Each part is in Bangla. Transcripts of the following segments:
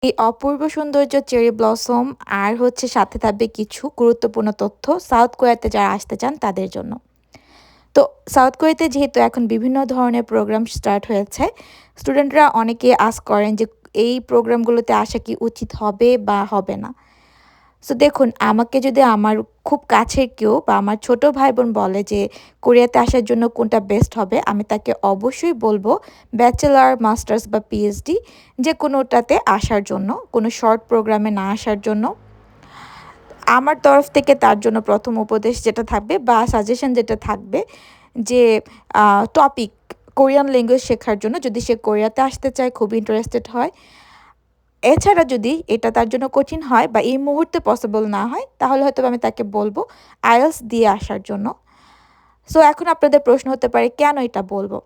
এই অপূর্ব সৌন্দর্য চেরি ব্লসম আর হচ্ছে সাথে থাকবে কিছু গুরুত্বপূর্ণ তথ্য সাউথ কোরিয়াতে যারা আসতে চান তাদের জন্য। তো সাউথ কোরিয়াতে যেহেতু এখন বিভিন্ন ধরনের প্রোগ্রাম স্টার্ট হয়েছে, স্টুডেন্টরা অনেকে আস্ক করেন যে এই প্রোগ্রামগুলোতে আসা কি উচিত হবে বা হবে না। সো দেখুন, আমাকে যদি আমার খুব কাছের কেউ বা আমার ছোট ভাই-বোন বলে যে কোরিয়াতে আসার জন্য কোনটা বেস্ট হবে, আমি তাকে অবশ্যই বলব ব্যাচেলর, মাস্টার্স বা পিএইচডি যেকোনোটাতে আসার জন্য, কোনো শর্ট প্রোগ্রামে না আসার জন্য। আমার তরফ থেকে তার জন্য প্রথম উপদেশ যেটা থাকবে বা সাজেশন যেটা থাকবে যে টপিক কোরিয়ান ল্যাঙ্গুয়েজ শেখার জন্য যদি সে কোরিয়াতে আসতে চায়, খুব ইন্টারেস্টেড হয়। এছাড়া যদি এটা তার জন্য কঠিন হয় বা এই মুহূর্তে পসিবল না হয়, তাহলে হয়তো আমি তাকে বলবো আইএলটিএস দিয়ে আসার জন্য। সো এখন আপনাদের প্রশ্ন হতে পারে কেন এটা বলবো?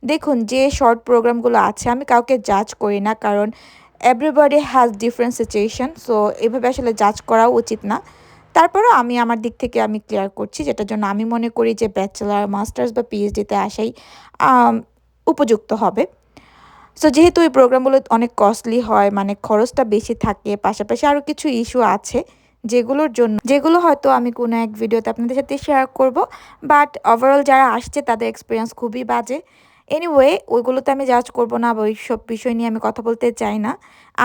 দেখুন, যে শর্ট প্রোগ্রামগুলো আছে আমি কাউকে জাজ করি না, কারণ everybody has different situation. So এভাবে আসলে জাজ করাও উচিত না। তারপরেও আমি আমার দিক থেকে আমি ক্লিয়ার করছি, যেটার জন্য আমি মনে করি যে ব্যাচেলার, মাস্টার্স বা পিএইচডিতে আসাই আম উপযুক্ত হবে। সো যেহেতু এই প্রোগ্রামগুলো অনেক কস্টলি হয়, মানে খরচটা বেশি থাকে, পাশাপাশি আরও কিছু ইস্যু আছে যেগুলো হয়তো আমি কোনো এক ভিডিওতে আপনাদের সাথে শেয়ার করব। বাট ওভারঅল যারা আসছে তাদের এক্সপিরিয়েন্স খুবই বাজে। এনিওয়ে, ওইগুলোতে আমি জাজ করব না বা ওইসব বিষয় নিয়ে আমি কথা বলতে চাই না।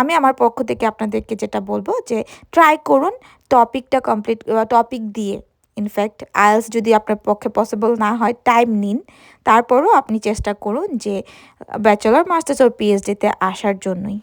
আমি আমার পক্ষ থেকে আপনাদেরকে যেটা বলবো যে ট্রাই করুন টপিকটা কমপ্লিট, টপিক দিয়ে। ইনফ্যাক্ট আইএলটিএস যদি আপনার পক্ষে পসিবল না হয়, টাইম নিন। তারপরও আপনি চেষ্টা করুন যে ব্যাচেলর, মাস্টার্স ও পিএইচডিতে আসার জন্যই।